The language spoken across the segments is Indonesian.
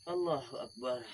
Allahu Akbar.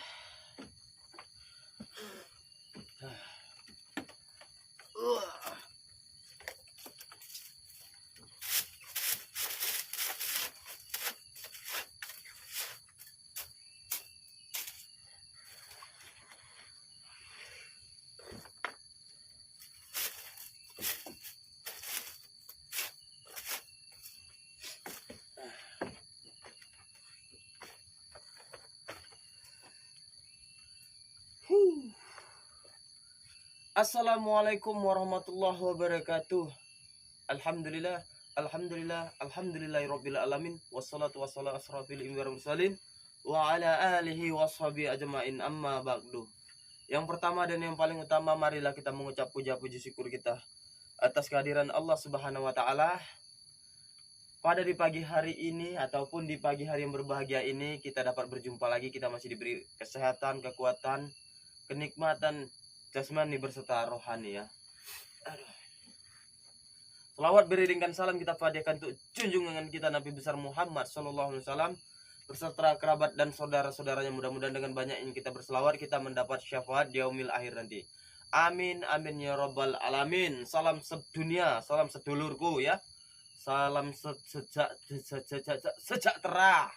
Assalamualaikum warahmatullahi wabarakatuh. Alhamdulillah, alhamdulillahirabbil alamin. Wassalatu wassalamu asrafil mursalin wa ala alihi washabi ajmain, amma ba'du. Yang pertama dan yang paling utama, marilah kita mengucap puja-puji syukur kita atas kehadiran Allah Subhanahu wa taala. Pada di pagi hari ini ataupun di pagi hari yang berbahagia ini kita dapat berjumpa lagi. Kita masih diberi kesehatan, kekuatan, kenikmatan jasmani berserta rohani ya. Selawat beriringkan salam kita panjatkan untuk junjungan kita Nabi besar Muhammad sallallahu alaihi wasallam beserta kerabat dan saudara-saudaranya. Mudah-mudahan dengan banyak ini kita berselawat kita mendapat syafaat di yaumil akhir nanti. Amin amin ya rabbal alamin. Salam sedunia, salam sedulurku ya. Salam sejahtera.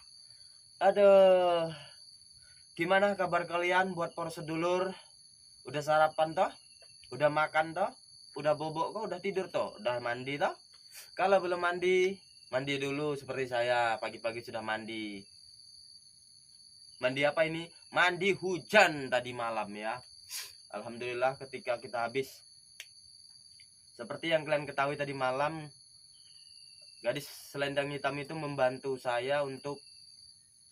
Aduh. Gimana kabar kalian buat para sedulur? Udah sarapan toh? Udah makan toh? Udah bobok kok? Udah tidur toh? Udah mandi toh? Kalau belum mandi, mandi dulu seperti saya. Pagi-pagi sudah mandi. Mandi apa ini? Mandi hujan tadi malam ya. Alhamdulillah ketika kita habis. Seperti yang kalian ketahui tadi malam, gadis selendang hitam itu membantu saya untuk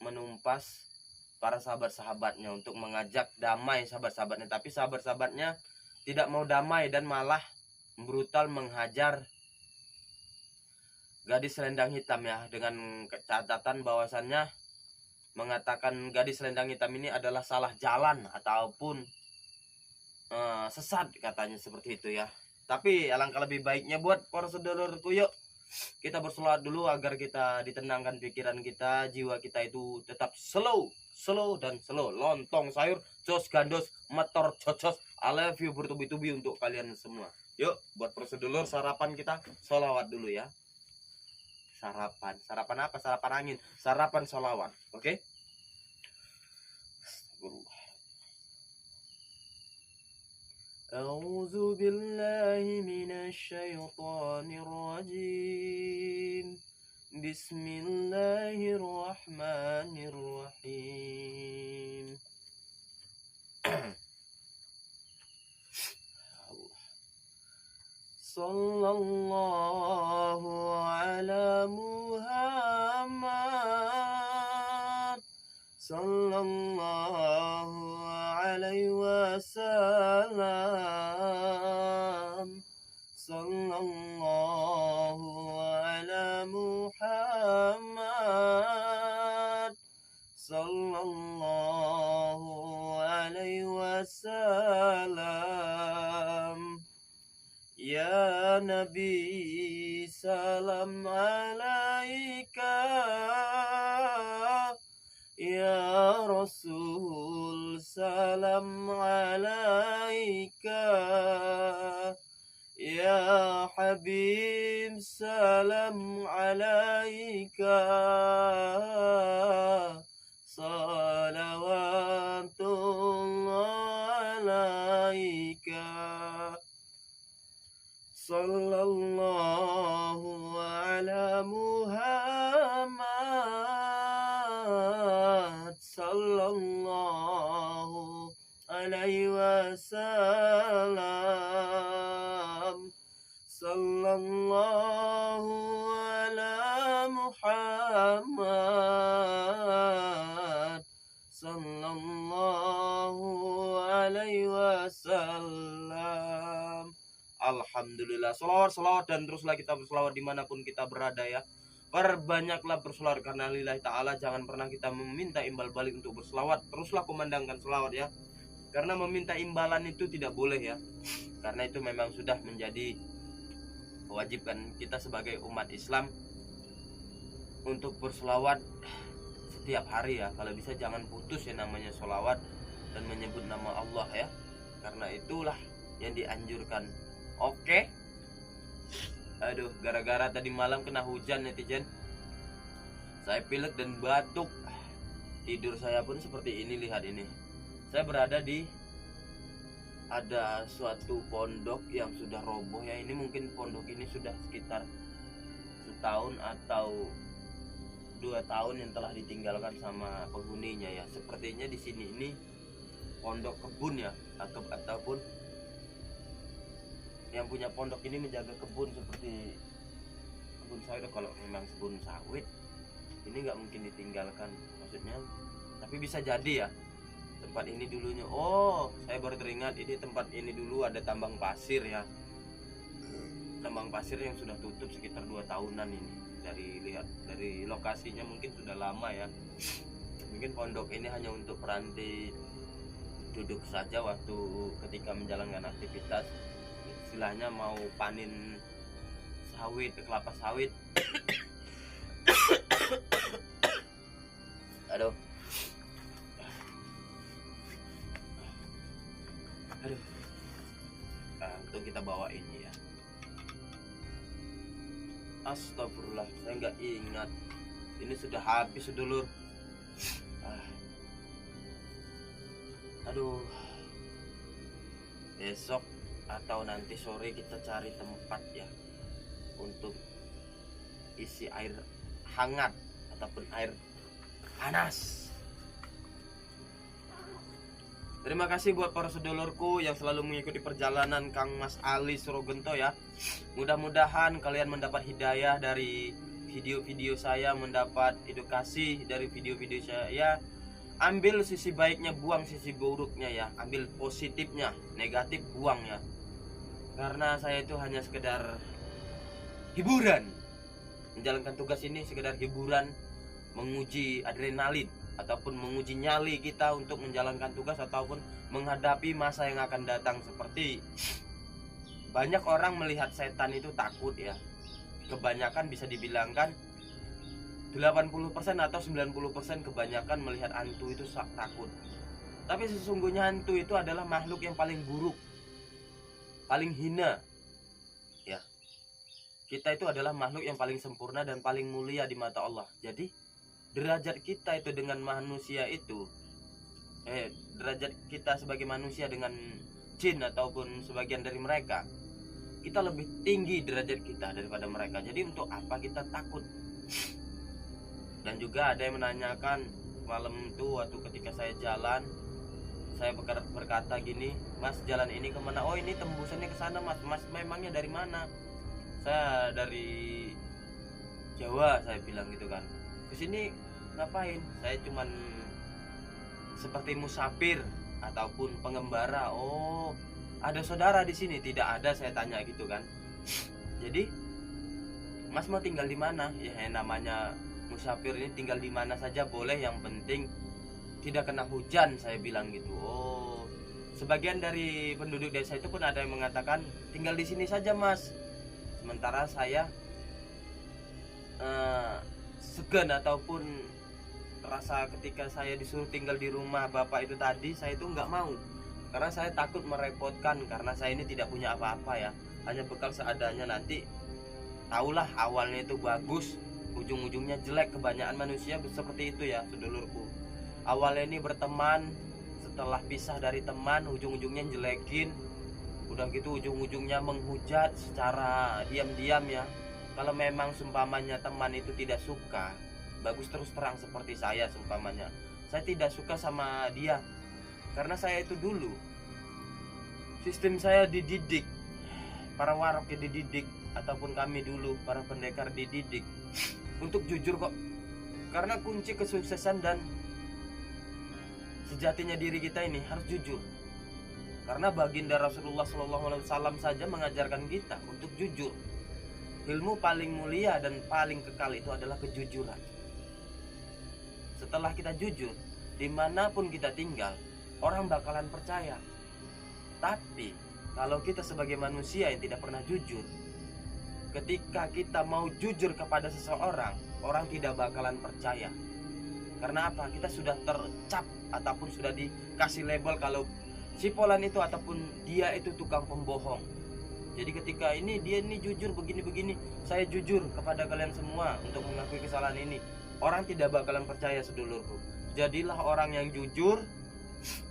menumpas para sahabat-sahabatnya, untuk mengajak damai sahabat-sahabatnya. Tapi sahabat-sahabatnya tidak mau damai dan malah brutal menghajar gadis selendang hitam ya, dengan catatan bahwasannya mengatakan gadis selendang hitam ini adalah salah jalan ataupun sesat, katanya seperti itu ya. Tapi alangkah lebih baiknya buat para saudaraku, yuk kita berselawat dulu agar kita ditenangkan pikiran kita, jiwa kita itu tetap slow dan slow. Lontong sayur, jos gandos, motor cocos. I love you bertubi-tubi untuk kalian semua. Yuk buat prosedur sarapan kita sholawat dulu ya. Sarapan apa? Sarapan angin, sarapan sholawat. Oke? A'udzu billahi minasy syaithanir rajim. Bismillahirrahmanirrahim. Sallallahu ala Muhammad sallallahu alaihi wasallam. Sallallahu ala Muhammad sallallahu alaihi wasallam. Ya Nabi salam alaika, ya Rasul salam alaika, ya Habib salam alaika, salawatullah alaika. Sallallahu ala Muhammad sallallahu alaihi wasallam. Sallallahu ala Muhammad sallallahu alaihi wasallam. Alhamdulillah. Selawat dan teruslah kita berselawat dimanapun kita berada ya. Perbanyaklah berselawat karena lillahi ta'ala. Jangan pernah kita meminta imbal balik untuk berselawat. Teruslah kumandangkan selawat ya. Karena meminta imbalan itu tidak boleh ya. Karena itu memang sudah menjadi kewajiban kita sebagai umat Islam untuk berselawat setiap hari ya. Kalau bisa jangan putus ya namanya sholawat dan menyebut nama Allah ya, karena itulah yang dianjurkan. Oke. Aduh, gara-gara tadi malam kena hujan netizen, saya pilek dan batuk. Tidur saya pun seperti ini, lihat ini. Saya berada di ada suatu pondok yang sudah roboh ya. Ini mungkin pondok ini sudah sekitar setahun atau 2 tahun yang telah ditinggalkan sama penghuninya ya. Sepertinya di sini ini pondok kebun ya, ataupun yang punya pondok ini menjaga kebun seperti kebun sawit. Kalau memang kebun sawit ini nggak mungkin ditinggalkan, maksudnya. Tapi bisa jadi ya tempat ini dulunya. Oh, saya baru teringat, ini tempat ini dulu ada tambang pasir ya. Tambang pasir yang sudah tutup sekitar 2 tahunan ini. Dari lokasinya mungkin sudah lama ya. Mungkin pondok ini hanya untuk peranti duduk saja waktu ketika menjalankan aktivitas, istilahnya mau panen sawit, kelapa sawit. Aduh. Nah, untuk kita bawa ini ya. Astagfirullah, saya nggak ingat. Ini sudah habis sedulur. Aduh. Besok atau nanti sore kita cari tempat ya untuk isi air hangat ataupun air panas. Terima kasih buat para sedulurku yang selalu mengikuti perjalanan Kang Mas Ali Surogento ya. Mudah-mudahan kalian mendapat hidayah dari video-video saya, mendapat edukasi dari video-video saya. Ambil sisi baiknya, buang sisi buruknya ya. Ambil positifnya, negatif buang ya. Karena saya itu hanya sekedar hiburan. Menjalankan tugas ini sekedar hiburan, menguji adrenalin ataupun menguji nyali kita untuk menjalankan tugas ataupun menghadapi masa yang akan datang. Seperti banyak orang melihat setan itu takut ya. Kebanyakan bisa dibilangkan 80% atau 90% kebanyakan melihat hantu itu takut. Tapi sesungguhnya hantu itu adalah makhluk yang paling buruk, paling hina ya. Kita itu adalah makhluk yang paling sempurna dan paling mulia di mata Allah. Jadi derajat kita itu dengan manusia itu, derajat kita sebagai manusia dengan jin ataupun sebagian dari mereka, kita lebih tinggi derajat kita daripada mereka. Jadi untuk apa kita takut? Dan juga ada yang menanyakan malam itu waktu ketika saya jalan, saya berkata gini, Mas jalan ini kemana? Oh ini tembusannya ke sana Mas. Mas memangnya dari mana? Saya dari Jawa, saya bilang gitu kan. Kesini ngapain? Saya cuman seperti musafir ataupun pengembara. Oh ada saudara di sini? Tidak ada, saya tanya gitu kan. Jadi Mas mau tinggal di mana? Ya namanya musafir ini tinggal di mana saja boleh, yang penting tidak kena hujan, saya bilang gitu. Oh, sebagian dari penduduk desa itu pun ada yang mengatakan tinggal di sini saja Mas. Sementara saya segan ataupun rasa ketika saya disuruh tinggal di rumah bapak itu tadi, saya itu nggak mau karena saya takut merepotkan, karena saya ini tidak punya apa-apa ya, hanya bekal seadanya. Nanti tahulah awalnya itu bagus, ujung-ujungnya jelek. Kebanyakan manusia seperti itu ya sedulurku. Awalnya ini berteman, setelah pisah dari teman ujung-ujungnya jelekin, udah gitu ujung-ujungnya menghujat secara diam-diam ya. Kalau memang seumpamanya teman itu tidak suka, bagus terus terang seperti saya seumpamanya, saya tidak suka sama dia karena saya itu dulu sistem saya dididik, para warok dididik ataupun kami dulu para pendekar dididik untuk jujur kok. Karena kunci kesuksesan dan sejatinya diri kita ini harus jujur. Karena baginda Rasulullah SAW saja mengajarkan kita untuk jujur. Ilmu paling mulia dan paling kekal itu adalah kejujuran. Setelah kita jujur, dimanapun kita tinggal, orang bakalan percaya. Tapi kalau kita sebagai manusia yang tidak pernah jujur, ketika kita mau jujur kepada seseorang, orang tidak bakalan percaya. Karena apa? Kita sudah tercap ataupun sudah dikasih label kalau si Polan itu ataupun dia itu tukang pembohong. Jadi ketika dia ini jujur begini-begini, saya jujur kepada kalian semua untuk mengakui kesalahan ini. Orang tidak bakalan percaya, sedulurku. Jadilah orang yang jujur,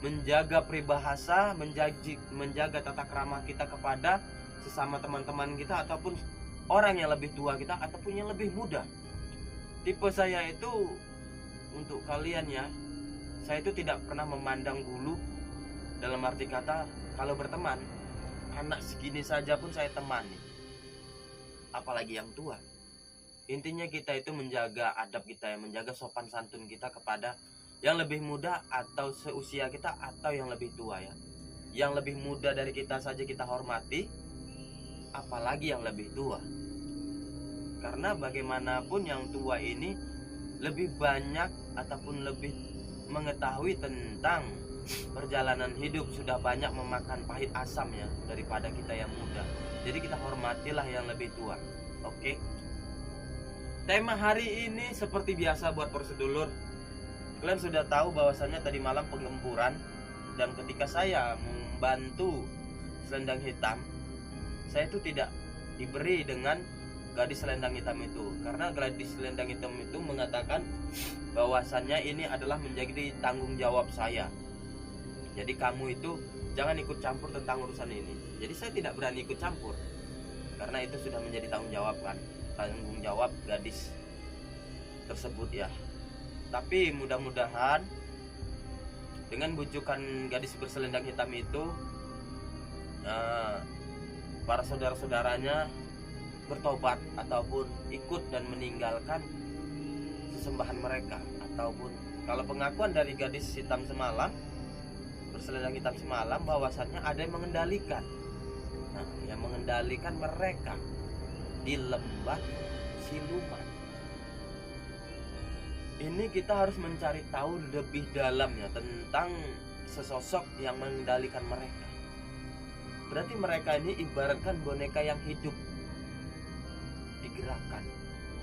menjaga peribahasa, menjaga tata krama kita kepada sesama teman-teman kita ataupun orang yang lebih tua kita ataupun yang lebih muda. Tipe saya itu, untuk kalian ya, saya itu tidak pernah memandang bulu. Dalam arti kata, kalau berteman, anak segini saja pun saya temani, apalagi yang tua. Intinya kita itu menjaga adab kita ya, menjaga sopan santun kita kepada yang lebih muda atau seusia kita atau yang lebih tua ya. Yang lebih muda dari kita saja kita hormati, apalagi yang lebih tua. Karena bagaimanapun yang tua ini lebih banyak ataupun lebih mengetahui tentang perjalanan hidup, sudah banyak memakan pahit asam ya daripada kita yang muda. Jadi kita hormatilah yang lebih tua. Oke. Tema hari ini seperti biasa buat persedulur. Kalian sudah tahu bahwasannya tadi malam penggemburan, dan ketika saya membantu selendang hitam, saya itu tidak diberi dengan gadis selendang hitam itu, karena gadis selendang hitam itu mengatakan bahwasannya ini adalah menjadi tanggung jawab saya. Jadi kamu itu jangan ikut campur tentang urusan ini. Jadi saya tidak berani ikut campur, karena itu sudah menjadi tanggung jawab gadis tersebut ya. Tapi mudah-mudahan dengan bujukan gadis berselendang hitam itu, para saudara-saudaranya bertobat ataupun ikut dan meninggalkan sesembahan mereka. Ataupun kalau pengakuan dari gadis hitam semalam, berselendang hitam semalam, bahwasannya ada yang mengendalikan. Nah, yang mengendalikan mereka di lembah siluman. Ini kita harus mencari tahu lebih dalam ya tentang sesosok yang mengendalikan mereka. Berarti mereka ini ibaratkan boneka yang hidup, digerakkan.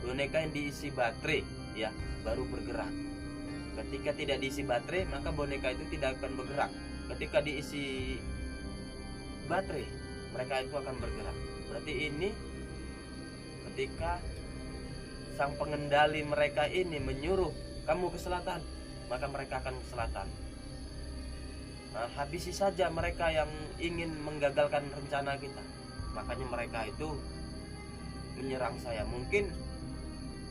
Boneka yang diisi baterai ya baru bergerak. Ketika tidak diisi baterai, maka boneka itu tidak akan bergerak. Ketika diisi baterai, mereka itu akan bergerak. Berarti ini ketika sang pengendali mereka ini menyuruh kamu ke selatan, maka mereka akan ke selatan. Nah, habisi saja mereka yang ingin menggagalkan rencana kita. Makanya mereka itu menyerang saya. Mungkin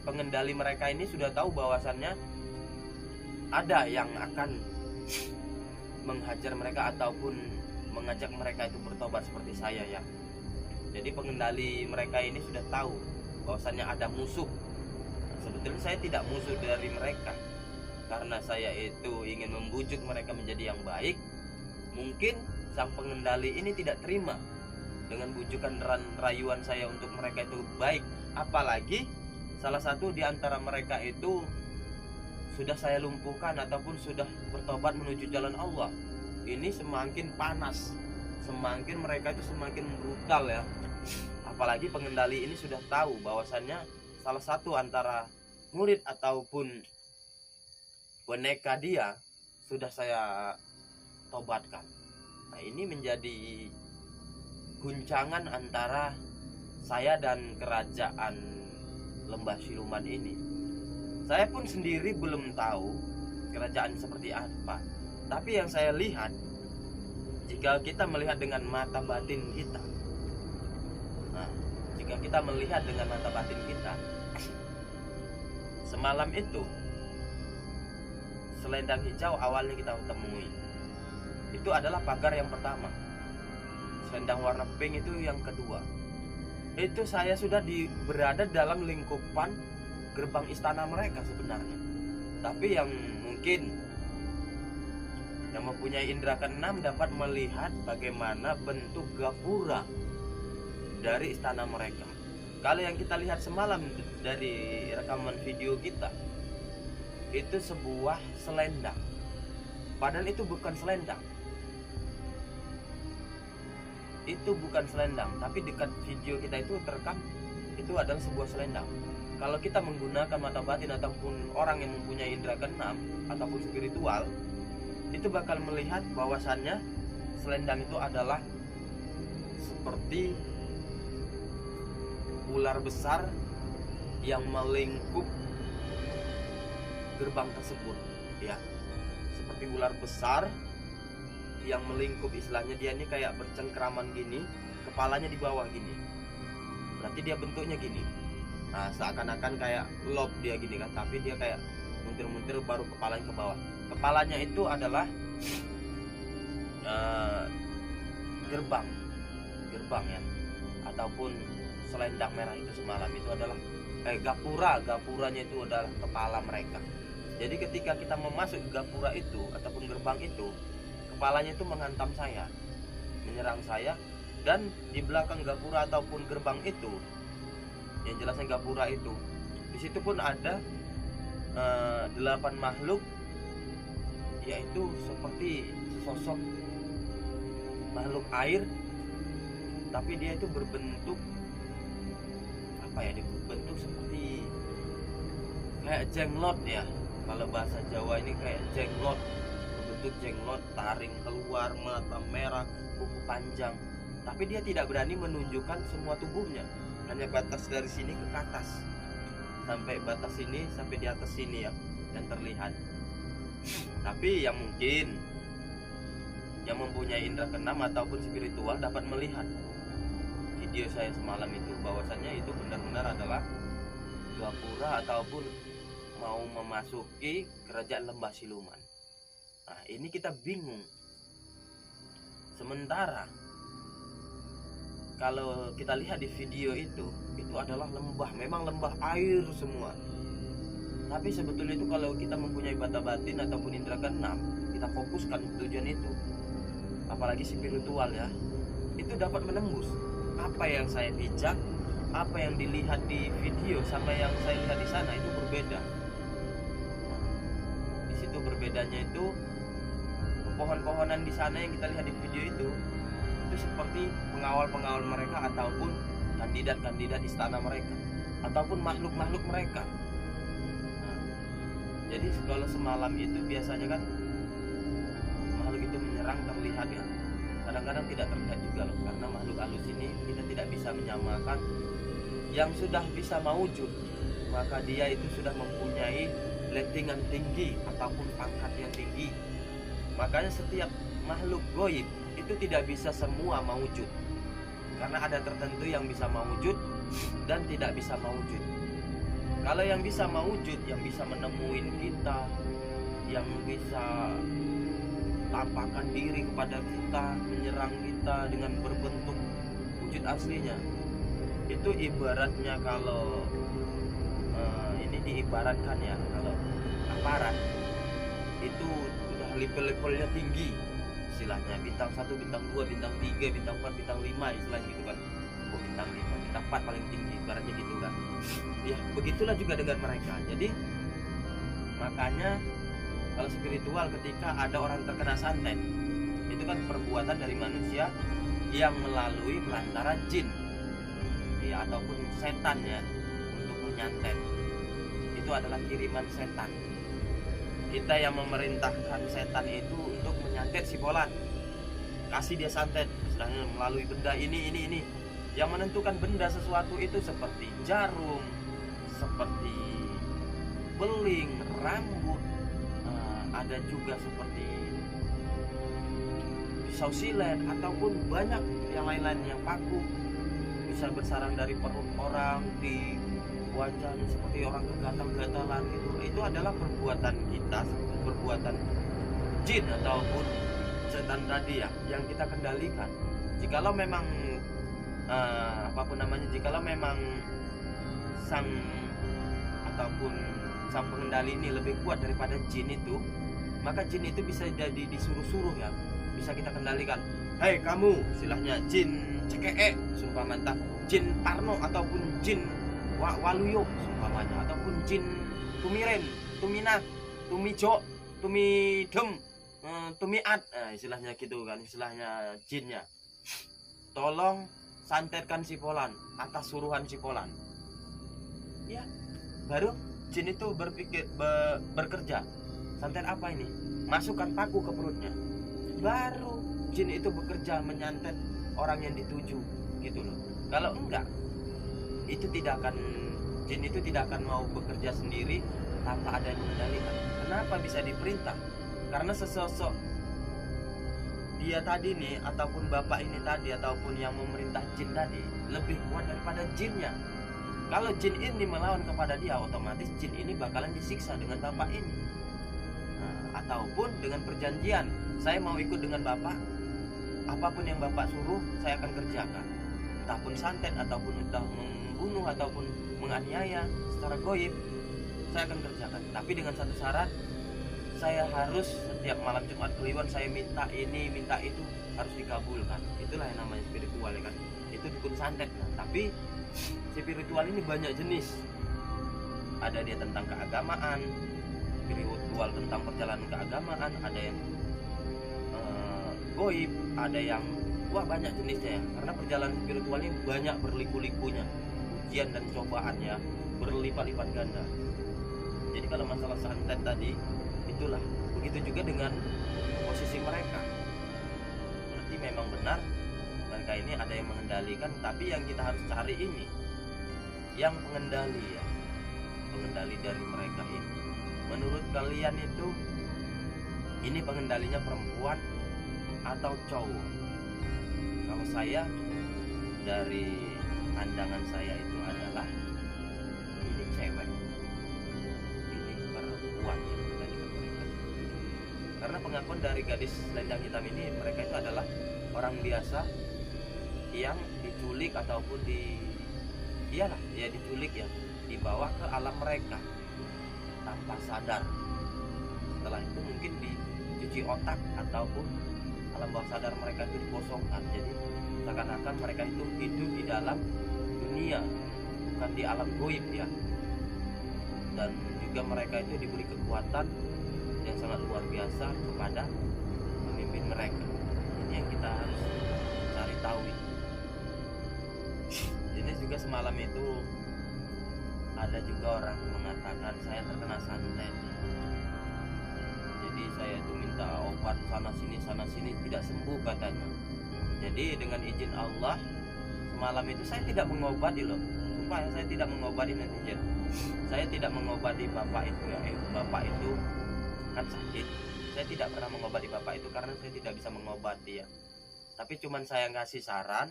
pengendali mereka ini sudah tahu bahwasannya ada yang akan menghajar mereka ataupun mengajak mereka itu bertobat seperti saya ya. Jadi pengendali mereka ini sudah tahu bahwasannya ada musuh. Sebetulnya saya tidak musuh dari mereka, karena saya itu ingin membujuk mereka menjadi yang baik. Mungkin sang pengendali ini tidak terima dengan bujukan dan rayuan saya untuk mereka itu baik. Apalagi salah satu di antara mereka itu sudah saya lumpuhkan ataupun sudah bertobat menuju jalan Allah. Ini semakin panas, semakin mereka itu semakin brutal ya. Apalagi pengendali ini sudah tahu bahwasannya salah satu antara murid ataupun boneka dia sudah saya tobatkan. Nah, ini menjadi guncangan antara saya dan kerajaan lembah siluman ini. Saya pun sendiri belum tahu kerajaan seperti apa. Tapi yang saya lihat, jika kita melihat dengan mata batin kita, nah, jika kita melihat dengan mata batin kita, semalam itu selendang hijau awalnya kita temui, itu adalah pagar yang pertama. Selendang warna pink itu yang kedua. Itu saya sudah berada dalam lingkupan gerbang istana mereka sebenarnya. Tapi yang mungkin yang mempunyai indera keenam dapat melihat bagaimana bentuk gapura dari istana mereka. Kalau yang kita lihat semalam dari rekaman video kita, itu sebuah selendang. Padahal itu bukan selendang. Itu bukan selendang, tapi dekat video kita itu terekam itu adalah sebuah selendang. Kalau kita menggunakan mata batin ataupun orang yang mempunyai indera keenam ataupun spiritual, itu bakal melihat bahwasannya selendang itu adalah seperti ular besar yang melingkup gerbang tersebut, ya. Seperti ular besar yang melingkup, istilahnya dia ini kayak bercengkraman gini, kepalanya di bawah gini. Berarti dia bentuknya gini. Nah, seakan-akan kayak lob dia gini kan, tapi dia kayak muntir-muntir baru kepalanya ke bawah. Kepalanya itu adalah gerbang ya, ataupun selendang merah itu semalam itu adalah gapuranya itu adalah kepala mereka. Jadi ketika kita memasuki gapura itu ataupun gerbang itu, kepalanya itu menghantam saya, menyerang saya, dan di belakang gapura ataupun gerbang itu, yang jelasnya gapura itu, di situ pun ada 8 makhluk, yaitu seperti sosok makhluk air, tapi dia itu berbentuk dia berbentuk seperti kayak jenglot ya. Kalau bahasa Jawa ini kayak jenglot, berbentuk jenglot, taring keluar, mata merah, kuku panjang. Tapi dia tidak berani menunjukkan semua tubuhnya, hanya batas dari sini ke atas, sampai batas ini, sampai di atas sini ya, dan terlihat. Tapi yang mungkin yang mempunyai indera keenam ataupun spiritual dapat melihat video saya semalam itu, bahwasannya itu benar-benar adalah gapura ataupun mau memasuki kerajaan lembah siluman. Nah, ini kita bingung. Sementara kalau kita lihat di video itu adalah lembah, memang lembah air semua. Tapi sebetulnya itu kalau kita mempunyai bata batin ataupun indera keenam, kita fokuskan tujuan itu, apalagi spiritual ya, itu dapat menembus. Apa yang saya pijak, apa yang dilihat di video sama yang saya lihat di sana itu berbeda. Di situ berbedanya itu pohon-pohonan di sana yang kita lihat di video itu seperti pengawal-pengawal mereka ataupun kandidat-kandidat istana mereka ataupun makhluk-makhluk mereka. Jadi kalau semalam itu biasanya kan makhluk itu menyerang terlihat ya. Kadang-kadang tidak terlihat juga loh, karena makhluk halus ini kita tidak bisa menyamakan. Yang sudah bisa mewujud, maka dia itu sudah mempunyai lettingan tinggi ataupun pangkat yang tinggi. Makanya setiap makhluk goib itu tidak bisa semua mewujud, karena ada tertentu yang bisa mewujud dan tidak bisa mewujud. Kalau yang bisa mewujud, yang bisa menemuin kita, yang bisa tampakkan diri kepada kita, menyerang kita dengan berbentuk wujud aslinya, itu ibaratnya kalau ini diibaratkan ya, kalau aparat itu udah level-levelnya tinggi, istilahnya bintang 1, bintang 2, bintang 3, bintang 4, bintang 5, istilahnya gitu kan. Bintang 5, bintang 4 paling tinggi, ibaratnya gitu kan. Ya begitulah juga dengan mereka. Jadi makanya kalau spiritual, ketika ada orang terkena santet, itu kan perbuatan dari manusia yang melalui pelantaran jin ya, ataupun setan ya, untuk menyantet. Itu adalah kiriman setan. Kita yang memerintahkan setan itu untuk menyantet si bolan, kasih dia santet, sedangkan melalui benda ini. Yang menentukan benda sesuatu itu seperti jarum, seperti beling, rambut, ada juga seperti pisau silet ataupun banyak yang lain-lain, yang paku bisa bersarang dari perut orang, di wajahnya seperti orang kegatal-gatalan gitu. Itu adalah perbuatan kita, perbuatan jin ataupun setan tadi ya, yang kita kendalikan. Jikalau memang apapun namanya, jikalau memang sang ataupun sang pengendali ini lebih kuat daripada jin itu, maka jin itu bisa jadi disuruh-suruh ya, bisa kita kendalikan. Hei kamu, istilahnya jin cekee sumpamanya, jin Parno ataupun jin Waluyo sumpamanya, ataupun jin Tumiren, Tumina, Tumijo, Tumidem, Tumiat, istilahnya gitu kan, istilahnya jinnya. Tolong santetkan si Polan atas suruhan si Polan. Ya, baru jin itu bekerja. Santet apa ini? Masukkan paku ke perutnya. Baru jin itu bekerja menyantet orang yang dituju, gitu loh. Kalau enggak, itu tidak akan, jin itu tidak akan mau bekerja sendiri tanpa ada yang mengendalikan. Kenapa bisa diperintah? Karena sesosok dia tadi nih, ataupun bapak ini tadi, ataupun yang memerintah jin tadi lebih kuat daripada jinnya. Kalau jin ini melawan kepada dia, otomatis jin ini bakalan disiksa dengan bapak ini. Nah, ataupun dengan perjanjian, saya mau ikut dengan bapak, apapun yang bapak suruh saya akan kerjakan. Entahpun santet, ataupun entah membunuh, ataupun menganiaya secara goib, saya akan kerjakan. Tapi dengan satu syarat, saya harus setiap malam Jumat Kliwon saya minta ini, minta itu, harus dikabulkan. Itulah yang namanya spiritual, ya kan. Itu dukun santet. Nah, tapi spiritual ini banyak jenis. Ada dia tentang keagamaan, spiritual tentang perjalanan keagamaan, ada yang goib, ada yang banyak jenisnya ya. Karena perjalanan spiritual ini banyak berliku-likunya, ujian dan cobaannya berlipat-lipat ganda. Jadi kalau masalah santet tadi, itulah. Begitu juga dengan posisi mereka. Berarti memang benar mereka ini ada yang mengendalikan, tapi yang kita harus cari ini yang pengendali, ya. Pengendali dari mereka ini. Menurut kalian itu ini pengendalinya perempuan atau cowok? Kalau saya, dari pandangan saya itu adalah ini cewek, ini perempuan yang mengendalikan mereka. Karena pengakuan dari gadis selendang hitam ini, mereka itu adalah orang biasa yang diculik ataupun diculik ya, dibawa ke alam mereka tanpa sadar. Setelah itu mungkin dicuci otak ataupun alam bawah sadar mereka itu dikosongkan. Jadi seakan-akan mereka itu hidup di dalam dunia, bukan di alam goib ya. Dan juga mereka itu diberi kekuatan yang sangat luar biasa kepada pemimpin mereka. Ini yang kita harus cari tahu itu. Ini juga semalam itu ada juga orang mengatakan saya terkena santet. Jadi saya itu minta obat sana sini tidak sembuh katanya. Jadi dengan izin Allah semalam itu saya tidak mengobati loh. Supaya saya tidak mengobati netizen. Saya tidak mengobati bapak itu ya. Bapak itu kan sakit. Saya tidak pernah mengobati bapak itu karena saya tidak bisa mengobati ya. Tapi cuman saya ngasih saran.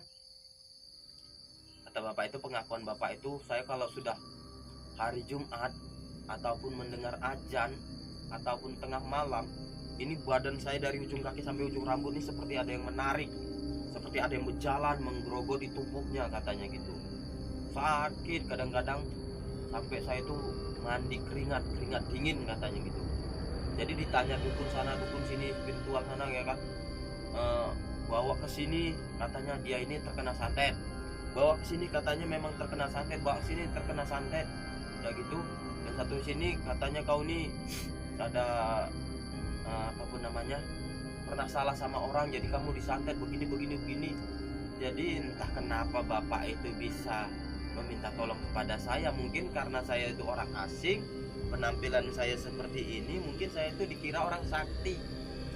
Kata bapak itu, pengakuan bapak itu, saya kalau sudah hari Jumat ataupun mendengar azan ataupun tengah malam, ini badan saya dari ujung kaki sampai ujung rambut ini seperti ada yang menarik, seperti ada yang berjalan menggerogoti tubuhnya katanya gitu. Sakit kadang-kadang sampai saya itu mandi keringat dingin katanya gitu. Jadi ditanya dukun sana dukun sini, spiritual sana ya kan, bawa ke sini katanya dia ini terkena santet, bawa ke sini katanya memang terkena santet, bawa ke sini terkena santet, udah gitu. Dan satu sini katanya kau nih ada apapun namanya, pernah salah sama orang jadi kamu disantet begini. Jadi entah kenapa bapak itu bisa meminta tolong kepada saya. Mungkin karena saya itu orang asing, penampilan saya seperti ini, mungkin saya itu dikira orang sakti.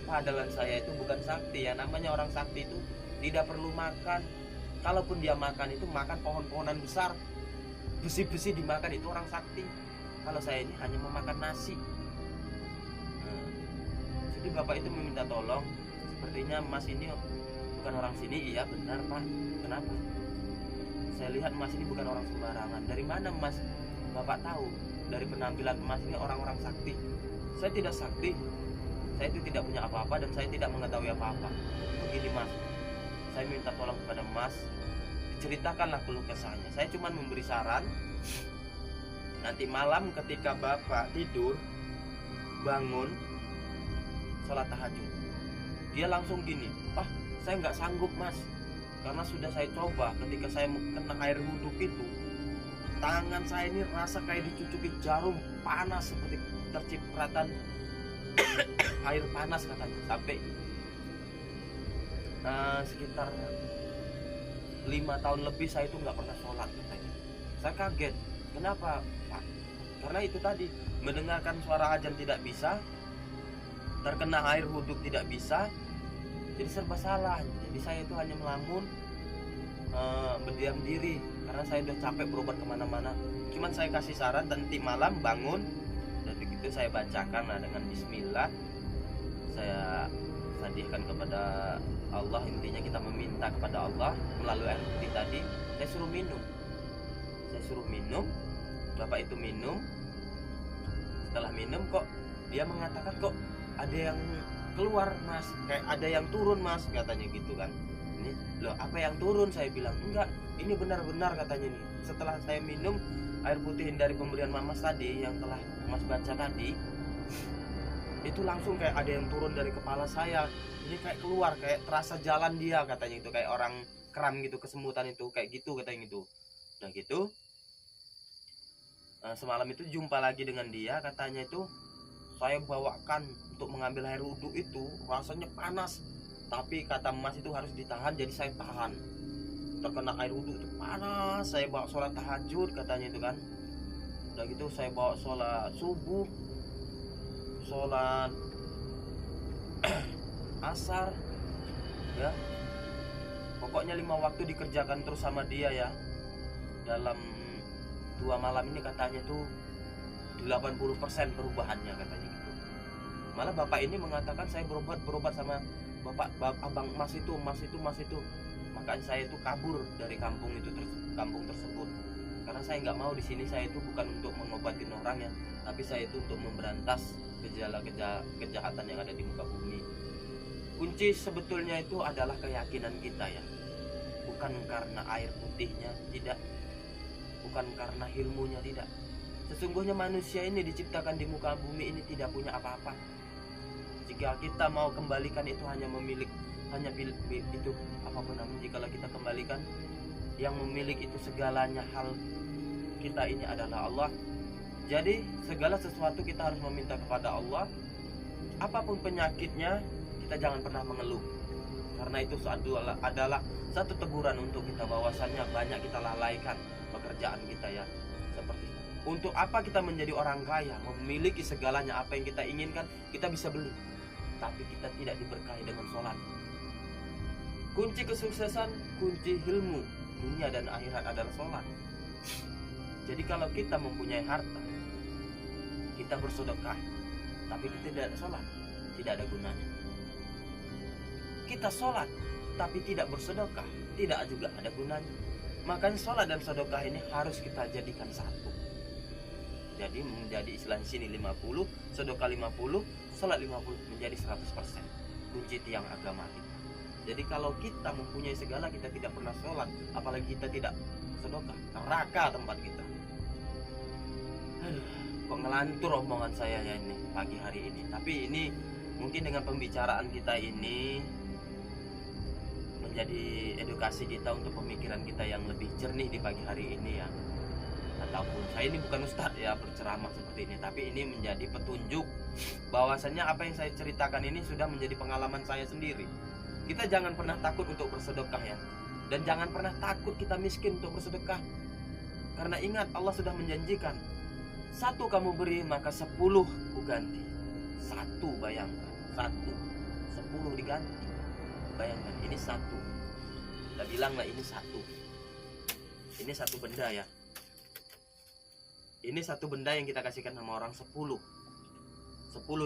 Padahal saya itu bukan sakti ya. Namanya orang sakti itu tidak perlu makan. Kalaupun dia makan itu makan pohon-pohonan besar, besi-besi dimakan, itu orang sakti. Kalau saya ini hanya memakan nasi. Jadi bapak itu meminta tolong, sepertinya mas ini bukan orang sini. Iya benar pak. Kenapa? Saya lihat mas ini bukan orang sembarangan. Dari mana mas bapak tahu? Dari penampilan mas ini orang-orang sakti. Saya tidak sakti. Saya itu tidak punya apa-apa dan saya tidak mengetahui apa-apa. Begini mas, saya minta tolong kepada mas, ceritakanlah keluh kesahnya. Saya cuma memberi saran, nanti malam ketika bapak tidur, bangun, sholat tahajud, dia langsung gini, saya nggak sanggup mas, karena sudah saya coba. Ketika saya kena air wudhu itu, tangan saya ini rasa kayak dicucuki jarum panas, seperti tercipratan air panas katanya, sampai sekitar 5 tahun lebih saya itu nggak pernah sholat katanya. Saya kaget, kenapa Pak? Karena itu tadi, mendengarkan suara azan tidak bisa, terkena air wudhu tidak bisa, jadi serba salah. Jadi saya itu hanya melamun, berdiam diri karena saya udah capek berobat kemana-mana. Cuman saya kasih saran, nanti malam bangun dan begitu saya bacakan dengan bismillah, saya sadikan kepada Allah. Intinya kita meminta kepada Allah melalui air putih tadi. Saya suruh minum, bapak itu minum. Setelah minum kok dia mengatakan kok ada yang keluar mas, kayak ada yang turun mas, katanya gitu kan. Ini loh, apa yang turun? Saya bilang enggak, ini benar-benar katanya nih. Setelah saya minum air putih dari pemberian Mamas tadi yang telah Mas baca tadi, itu langsung kayak ada yang turun dari kepala saya. Ini kayak keluar, kayak terasa jalan dia katanya itu, kayak orang kram gitu, kesemutan itu kayak gitu katanya gitu. Udah gitu, semalam itu jumpa lagi dengan dia, katanya itu saya bawakan untuk mengambil air wudhu itu rasanya panas, tapi kata Mas itu harus ditahan, jadi saya tahan. Terkena air wudhu itu panas, saya bawa sholat tahajud katanya itu kan. Udah gitu saya bawa sholat subuh, sholat asar, ya pokoknya 5 waktu dikerjakan terus sama dia ya. Dalam 2 malam ini katanya tuh 80% perubahannya katanya gitu. Malah bapak ini mengatakan saya berobat sama bapak abang Mas itu. Makanya saya itu kabur dari kampung tersebut, karena saya nggak mau di sini. Saya itu bukan untuk mengobatin orang ya, tapi saya itu untuk memberantas gejala kejahatan yang ada di muka bumi. Kunci sebetulnya itu adalah keyakinan kita ya, bukan karena air putihnya, tidak, bukan karena ilmunya, tidak. Sesungguhnya manusia ini diciptakan di muka bumi ini tidak punya apa-apa. Jika kita mau kembalikan itu hanya itu apapun namanya, jika kita kembalikan, yang memiliki itu segalanya hal kita ini adalah Allah. Jadi segala sesuatu kita harus meminta kepada Allah. Apapun penyakitnya, kita jangan pernah mengeluh, karena itu adalah satu teguran untuk kita, bahwasannya banyak kita lalaikan pekerjaan kita ya. Seperti untuk apa kita menjadi orang kaya, memiliki segalanya, apa yang kita inginkan kita bisa beli, tapi kita tidak diberkahi dengan sholat. Kunci kesuksesan, kunci ilmu dunia dan akhirat adalah sholat. Jadi kalau kita mempunyai harta, kita bersedekah, tapi kita tidak ada sholat, tidak ada gunanya. Kita sholat tapi tidak bersedekah, tidak juga ada gunanya. Makanya sholat dan sedekah ini harus kita jadikan satu. Jadi menjadi istilah di sini 50, sedekah 50, sholat 50, menjadi 100%. Kunci tiang agama kita. Jadi kalau kita mempunyai segala, kita tidak pernah sholat, apalagi kita tidak sedekah, neraka tempat kita. Kok ngelantur omongan saya ya ini pagi hari ini. Tapi ini mungkin dengan pembicaraan kita ini menjadi edukasi kita untuk pemikiran kita yang lebih jernih di pagi hari ini ya. Ataupun saya ini bukan ustadz ya berceramah seperti ini, tapi ini menjadi petunjuk bahwasannya apa yang saya ceritakan ini sudah menjadi pengalaman saya sendiri. Kita jangan pernah takut untuk bersedekah ya, dan jangan pernah takut kita miskin untuk bersedekah, karena ingat Allah sudah menjanjikan, 1 kamu beri maka 10 ku ganti. 1, bayangkan, 1, 10 diganti. Bayangkan, ini 1. Kita bilanglah ini 1. Ini 1 benda ya. Ini 1 benda yang kita kasihkan sama orang 10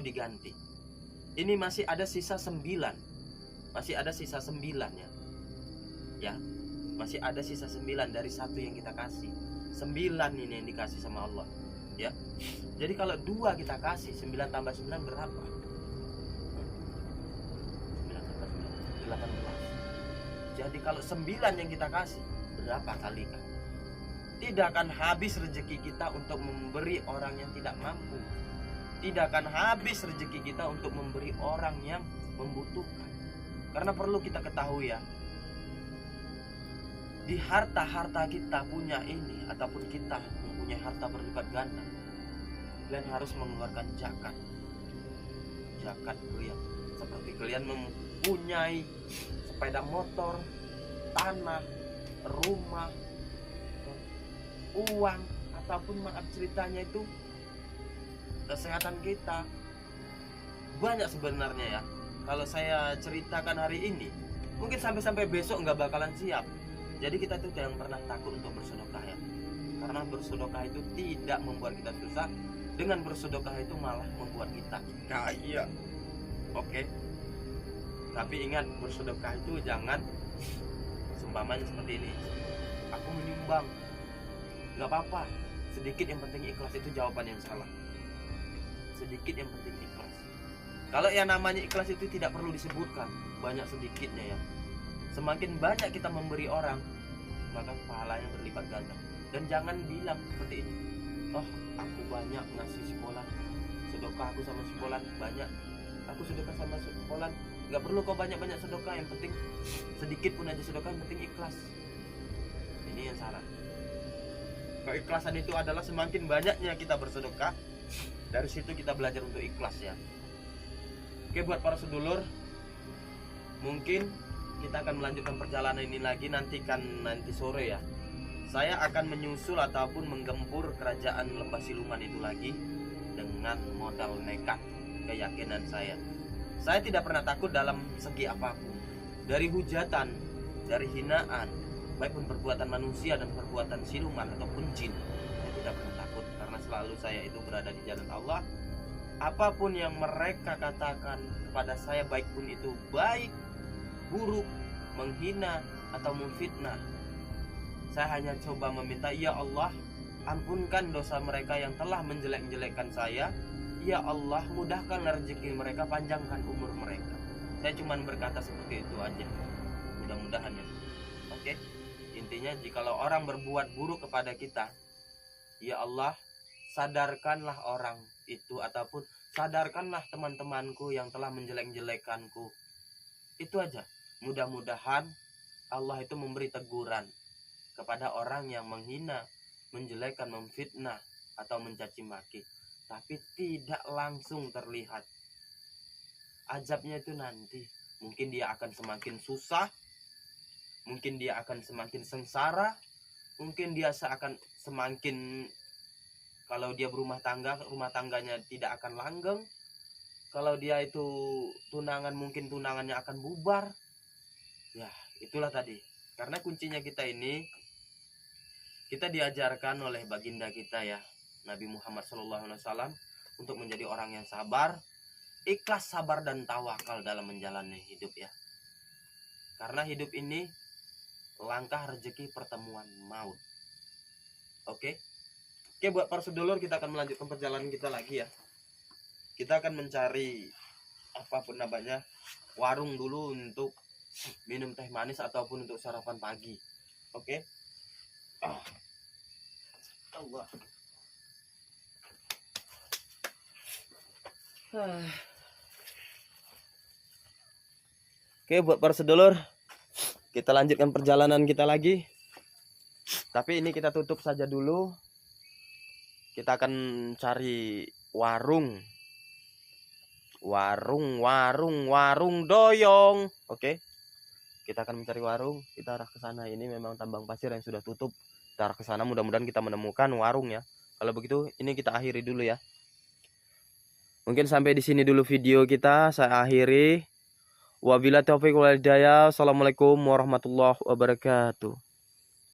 diganti. Ini masih ada sisa 9. Masih ada sisa 9 ya. Ya, masih ada sisa 9 dari 1 yang kita kasih. 9 ini yang dikasih sama Allah. Ya. Jadi kalau 2 kita kasih, 9 tambah 9 berapa? 9 tambah 9, 18. Jadi kalau 9 yang kita kasih, berapa kalikan? Tidak akan habis rezeki kita untuk memberi orang yang tidak mampu. Tidak akan habis rezeki kita untuk memberi orang yang membutuhkan. Karena perlu kita ketahui ya, di harta-harta kita punya ini, ataupun kita mempunyai harta berlipat ganda, kalian harus mengeluarkan zakat. Zakat kalian, seperti kalian mempunyai sepeda motor, tanah, rumah, uang, ataupun maaf ceritanya itu kesehatan kita. Banyak sebenarnya ya. Kalau saya ceritakan hari ini, mungkin sampai besok nggak bakalan siap. Jadi kita tuh jangan pernah takut untuk bersedekah ya. Karena bersedekah itu tidak membuat kita susah. Dengan bersedekah itu malah membuat kita kaya. Oke. Tapi ingat, bersedekah itu jangan seumpamanya seperti ini. Aku menyumbang. Nggak apa-apa. Sedikit yang penting ikhlas, itu jawaban yang salah. Sedikit yang penting ikhlas. Kalau yang namanya ikhlas itu tidak perlu disebutkan banyak sedikitnya ya. Semakin banyak kita memberi orang, maka pahalanya berlipat ganda. Dan jangan bilang seperti ini, oh aku banyak ngasih sekolah, sedekah aku sama sekolah banyak, aku sedekah sama sekolah. Nggak perlu kau banyak-banyak sedekah, yang penting sedikit pun aja sedekah, yang penting ikhlas. Ini yang salah. Keikhlasan itu adalah semakin banyaknya kita bersedekah, dari situ kita belajar untuk ikhlas ya. Oke, buat para sedulur, mungkin kita akan melanjutkan perjalanan ini lagi nanti sore ya. Saya akan menyusul ataupun menggempur kerajaan Lembah Siluman itu lagi dengan modal nekat, keyakinan saya. Saya tidak pernah takut dalam segi apapun. Dari hujatan, dari hinaan, baik pun perbuatan manusia dan perbuatan siluman ataupun jin, saya tidak pernah takut karena selalu saya itu berada di jalan Allah. Apapun yang mereka katakan kepada saya, baik pun itu baik, buruk, menghina atau memfitnah, saya hanya coba meminta, ya Allah, ampunkan dosa mereka yang telah menjelek-jelekkan saya. Ya Allah, mudahkan rezeki mereka, panjangkan umur mereka. Saya cuma berkata seperti itu aja. Mudah-mudahan ya. Oke. Intinya jikalau orang berbuat buruk kepada kita, ya Allah, sadarkanlah orang itu, ataupun sadarkanlah teman-temanku yang telah menjelek-jelekanku. Itu aja. Mudah-mudahan Allah itu memberi teguran kepada orang yang menghina, menjelekan, memfitnah atau mencaci maki, tapi tidak langsung terlihat. Azabnya itu nanti mungkin dia akan semakin susah, mungkin dia akan semakin sengsara, mungkin dia akan semakin, kalau dia berumah tangga, rumah tangganya tidak akan langgeng. Kalau dia itu tunangan, mungkin tunangannya akan bubar. Ya, itulah tadi. Karena kuncinya kita ini, kita diajarkan oleh baginda kita ya, Nabi Muhammad SAW, untuk menjadi orang yang sabar, ikhlas, sabar dan tawakal dalam menjalani hidup ya. Karena hidup ini langkah rezeki, pertemuan maut. Oke, buat para sedulur, kita akan melanjutkan perjalanan kita lagi ya. Kita akan mencari apapun namanya, warung dulu untuk minum teh manis ataupun untuk sarapan pagi. Oke. Allah. Oke, buat para sedulur, kita lanjutkan perjalanan kita lagi. Tapi ini kita tutup saja dulu. Kita akan cari warung doyong. Oke. Kita akan mencari warung, kita arah ke sana. Ini memang tambang pasir yang sudah tutup. Kita arah ke sana, mudah-mudahan kita menemukan warung ya. Kalau begitu, ini kita akhiri dulu ya. Mungkin sampai di sini dulu video kita, saya akhiri. Wabillahi taufiq wal hidayah. Assalamualaikum warahmatullahi wabarakatuh.